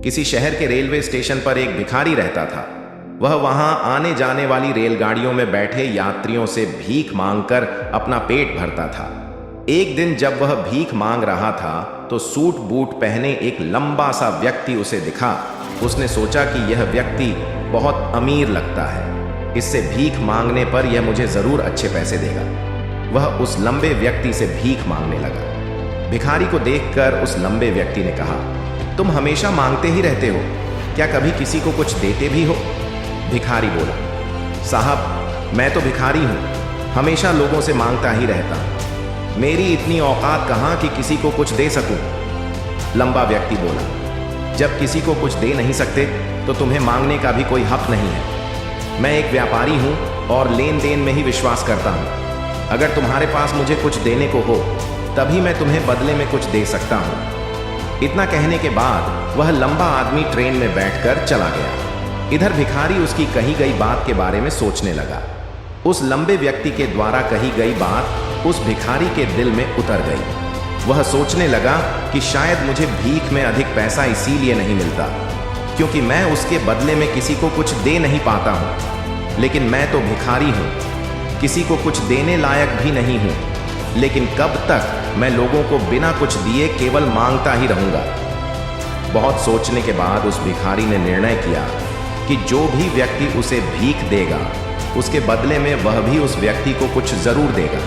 किसी शहर के रेलवे स्टेशन पर एक भिखारी रहता था। वह वहां आने जाने वाली रेलगाड़ियों में बैठे यात्रियों से भीख मांगकर अपना पेट भरता था। एक दिन जब वह भीख मांग रहा था तो सूट बूट पहने एक लंबा सा व्यक्ति उसे दिखा। उसने सोचा कि यह व्यक्ति बहुत अमीर लगता है, इससे भीख मांगने पर यह मुझे जरूर अच्छे पैसे देगा। वह उस लंबे व्यक्ति से भीख मांगने लगा। भिखारी को देखकर उस लंबे व्यक्ति ने कहा, तुम हमेशा मांगते ही रहते हो, क्या कभी किसी को कुछ देते भी हो? भिखारी बोला, साहब मैं तो भिखारी हूं, हमेशा लोगों से मांगता ही रहता हूं। मेरी इतनी औकात कहां कि किसी को कुछ दे सकूं। लंबा व्यक्ति बोला, जब किसी को कुछ दे नहीं सकते तो तुम्हें मांगने का भी कोई हक नहीं है। मैं एक व्यापारी हूं और लेन देन में ही विश्वास करता हूं। अगर तुम्हारे पास मुझे कुछ देने को हो तभी मैं तुम्हें बदले में कुछ दे सकता हूं। इतना कहने के बाद वह लंबा आदमी ट्रेन में बैठकर चला गया। इधर भिखारी उसकी कही गई बात के बारे में सोचने लगा। उस लंबे व्यक्ति के द्वारा कही गई बात उस भिखारी के दिल में उतर गई। वह सोचने लगा कि शायद मुझे भीख में अधिक पैसा इसीलिए नहीं मिलता क्योंकि मैं उसके बदले में किसी को कुछ दे नहीं पाता हूं। लेकिन मैं तो भिखारी हूं, किसी को कुछ देने लायक भी नहीं हूं। लेकिन कब तक मैं लोगों को बिना कुछ दिए केवल मांगता ही रहूंगा? बहुत सोचने के बाद उस भिखारी ने निर्णय किया कि जो भी व्यक्ति उसे भीख देगा उसके बदले में वह भी उस व्यक्ति को कुछ जरूर देगा।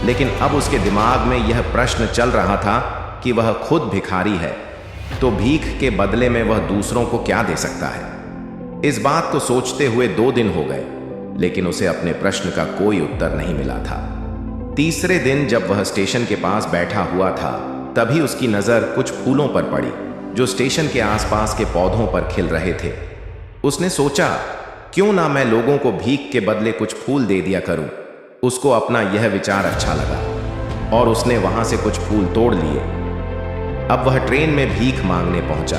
लेकिन अब उसके दिमाग में यह प्रश्न चल रहा था कि वह खुद भिखारी है तो भीख के बदले में वह दूसरों को क्या दे सकता है। इस बात को सोचते हुए 2 दिन हो गए, लेकिन उसे अपने प्रश्न का कोई उत्तर नहीं मिला था। तीसरे दिन जब वह स्टेशन के पास बैठा हुआ था तभी उसकी नजर कुछ फूलों पर पड़ी जो स्टेशन के आसपास के पौधों पर खिल रहे थे। उसने सोचा, क्यों ना मैं लोगों को भीख के बदले कुछ फूल दे दिया करूं। उसको अपना यह विचार अच्छा लगा और उसने वहां से कुछ फूल तोड़ लिए। अब वह ट्रेन में भीख मांगने पहुंचा।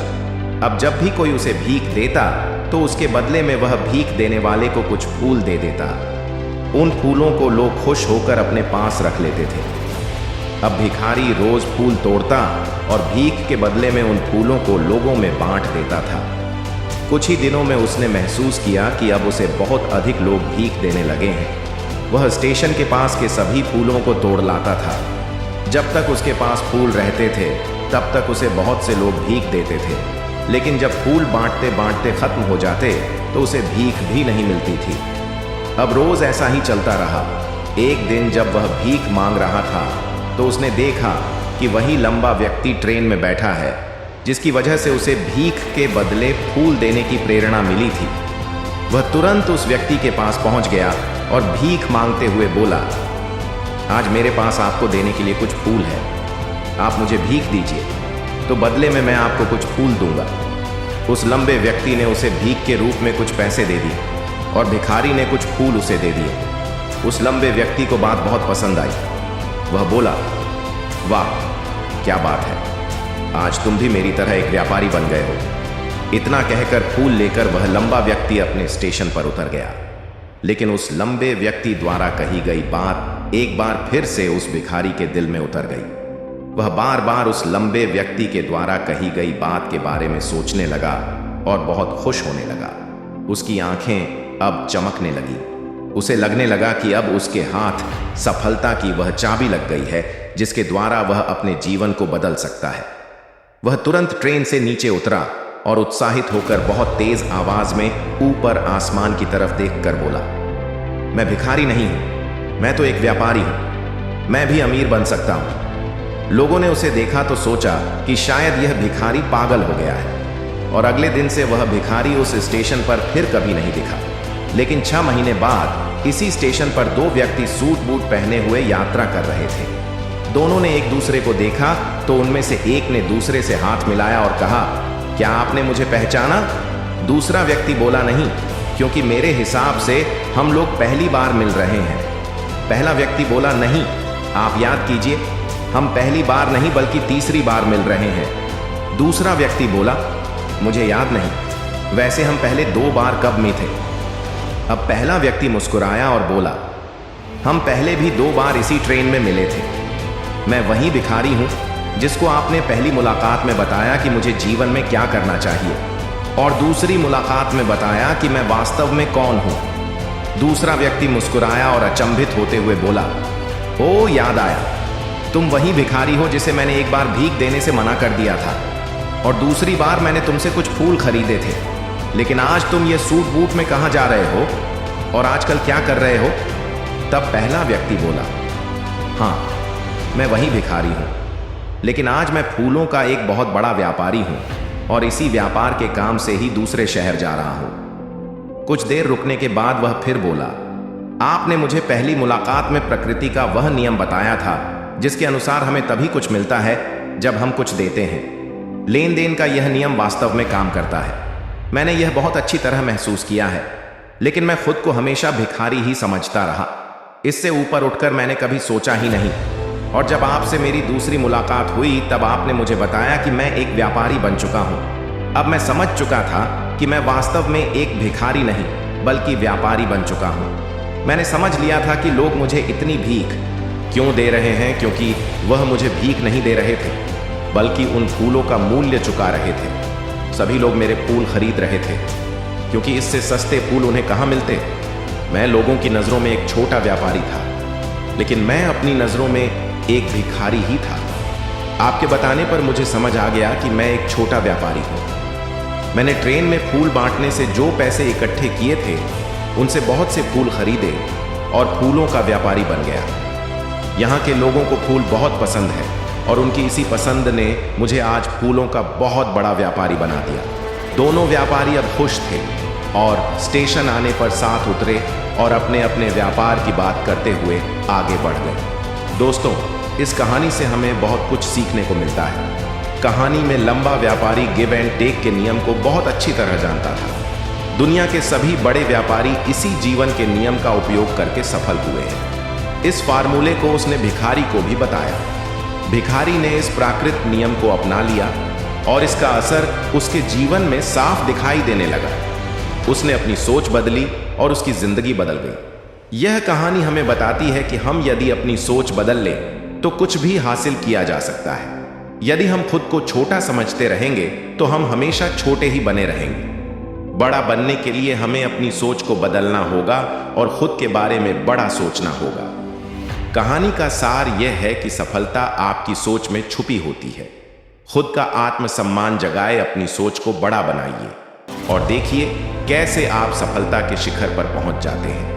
अब जब भी कोई उसे भीख देता तो उसके बदले में वह भीख देने वाले को कुछ फूल दे देता। उन फूलों को लोग खुश होकर अपने पास रख लेते थे। अब भिखारी रोज फूल तोड़ता और भीख के बदले में उन फूलों को लोगों में बांट देता था। कुछ ही दिनों में उसने महसूस किया कि अब उसे बहुत अधिक लोग भीख देने लगे हैं। वह स्टेशन के पास के सभी फूलों को तोड़ लाता था। जब तक उसके पास फूल रहते थे तब तक उसे बहुत से लोग भीख देते थे, लेकिन जब फूल बांटते बांटते खत्म हो जाते तो उसे भीख भी नहीं मिलती थी। अब रोज ऐसा ही चलता रहा। एक दिन जब वह भीख मांग रहा था तो उसने देखा कि वही लंबा व्यक्ति ट्रेन में बैठा है जिसकी वजह से उसे भीख के बदले फूल देने की प्रेरणा मिली थी। वह तुरंत उस व्यक्ति के पास पहुंच गया और भीख मांगते हुए बोला, आज मेरे पास आपको देने के लिए कुछ फूल है, आप मुझे भीख दीजिए तो बदले में मैं आपको कुछ फूल दूंगा। उस लंबे व्यक्ति ने उसे भीख के रूप में कुछ पैसे दे दिए और भिखारी ने कुछ फूल उसे दे दिए। उस लंबे व्यक्ति को बात बहुत पसंद आई। वह बोला, वाह क्या बात है, आज तुम भी मेरी तरह एक व्यापारी बन गए हो। इतना कहकर फूल लेकर वह लंबा व्यक्ति अपने स्टेशन पर उतर गया। लेकिन उस लंबे व्यक्ति द्वारा कही गई बात एक बार फिर से उस भिखारी के दिल में उतर गई। वह बार बार उस लंबे व्यक्ति के द्वारा कही गई बात के बारे में सोचने लगा और बहुत खुश होने लगा। उसकी आंखें अब चमकने लगी। उसे लगने लगा कि अब उसके हाथ सफलता की वह चाबी लग गई है जिसके द्वारा वह अपने जीवन को बदल सकता है। वह तुरंत ट्रेन से नीचे उतरा और उत्साहित होकर बहुत तेज आवाज में ऊपर आसमान की तरफ देखकर बोला, मैं भिखारी नहीं हूं, मैं तो एक व्यापारी हूं, मैं भी अमीर बन सकता हूं। लोगों ने उसे देखा तो सोचा कि शायद यह भिखारी पागल हो गया है और अगले दिन से वह भिखारी उस स्टेशन पर फिर कभी नहीं दिखा। लेकिन 6 महीने बाद इसी स्टेशन पर 2 व्यक्ति सूट बूट पहने हुए यात्रा कर रहे थे। दोनों ने एक दूसरे को देखा तो उनमें से एक ने दूसरे से हाथ मिलाया और कहा, क्या आपने मुझे पहचाना? दूसरा व्यक्ति बोला, नहीं, क्योंकि मेरे हिसाब से हम लोग पहली बार मिल रहे हैं। पहला व्यक्ति बोला, नहीं, आप याद कीजिए, हम पहली बार नहीं बल्कि तीसरी बार मिल रहे हैं। दूसरा व्यक्ति बोला, मुझे याद नहीं, वैसे हम पहले 2 बार कब में थे? अब पहला व्यक्ति मुस्कुराया और बोला, हम पहले भी 2 बार इसी ट्रेन में मिले थे। मैं वही भिखारी हूं जिसको आपने पहली मुलाकात में बताया कि मुझे जीवन में क्या करना चाहिए, और दूसरी मुलाकात में बताया कि मैं वास्तव में कौन हूं। दूसरा व्यक्ति मुस्कुराया और अचंभित होते हुए बोला, ओ याद आया, तुम वही भिखारी हो जिसे मैंने एक बार भीख देने से मना कर दिया था, और दूसरी बार मैंने तुमसे कुछ फूल खरीदे थे, लेकिन आज तुम ये सूट बूट में कहाँ जा रहे हो और आजकल क्या कर रहे हो? तब पहला व्यक्ति बोला, हाँ, मैं वही भिखारी हूं, लेकिन आज मैं फूलों का एक बहुत बड़ा व्यापारी हूं और इसी व्यापार के काम से ही दूसरे शहर जा रहा हूं। कुछ देर रुकने के बाद वह फिर बोला, आपने मुझे पहली मुलाकात में प्रकृति का वह नियम बताया था जिसके अनुसार हमें तभी कुछ मिलता है जब हम कुछ देते हैं। लेन देन का यह नियम वास्तव में काम करता है। मैंने यह बहुत अच्छी तरह महसूस किया है, लेकिन मैं खुद को हमेशा भिखारी ही समझता रहा। इससे ऊपर उठकर मैंने कभी सोचा ही नहीं, और जब आपसे मेरी दूसरी मुलाकात हुई तब आपने मुझे बताया कि मैं एक व्यापारी बन चुका हूं। अब मैं समझ चुका था कि मैं वास्तव में एक भिखारी नहीं बल्कि व्यापारी बन चुका हूं। मैंने समझ लिया था कि लोग मुझे इतनी भीख क्यों दे रहे हैं, क्योंकि वह मुझे भीख नहीं दे रहे थे बल्कि उन फूलों का मूल्य चुका रहे थे। सभी लोग मेरे फूल खरीद रहे थे क्योंकि इससे सस्ते फूल उन्हें कहाँ मिलते। मैं लोगों की नज़रों में एक छोटा व्यापारी था, लेकिन मैं अपनी नज़रों में एक भिखारी ही था। आपके बताने पर मुझे समझ आ गया कि मैं एक छोटा व्यापारी हूँ। मैंने ट्रेन में फूल बांटने से जो पैसे इकट्ठे किए थे उनसे बहुत से फूल खरीदे और फूलों का व्यापारी बन गया। यहाँ के लोगों को फूल बहुत पसंद है और उनकी इसी पसंद ने मुझे आज फूलों का बहुत बड़ा व्यापारी बना दिया। दोनों व्यापारी अब खुश थे और स्टेशन आने पर साथ उतरे और अपने अपने व्यापार की बात करते हुए आगे बढ़ गए। दोस्तों, इस कहानी से हमें बहुत कुछ सीखने को मिलता है। कहानी में लंबा व्यापारी गिव एंड टेक के नियम को बहुत अच्छी तरह जानता था। दुनिया के सभी बड़े व्यापारी इसी जीवन के नियम का उपयोग करके सफल हुए हैं। इस फार्मूले को उसने भिखारी को भी बताया। भिखारी ने इस प्राकृत नियम को अपना लिया और इसका असर उसके जीवन में साफ दिखाई देने लगा। उसने अपनी सोच बदली और उसकी जिंदगी बदल गई। यह कहानी हमें बताती है कि हम यदि अपनी सोच बदल लें तो कुछ भी हासिल किया जा सकता है। यदि हम खुद को छोटा समझते रहेंगे तो हम हमेशा छोटे ही बने रहेंगे। बड़ा बनने के लिए हमें अपनी सोच को बदलना होगा और खुद के बारे में बड़ा सोचना होगा। कहानी का सार यह है कि सफलता आपकी सोच में छुपी होती है। खुद का आत्मसम्मान जगाए, अपनी सोच को बड़ा बनाइए और देखिए कैसे आप सफलता के शिखर पर पहुंच जाते हैं।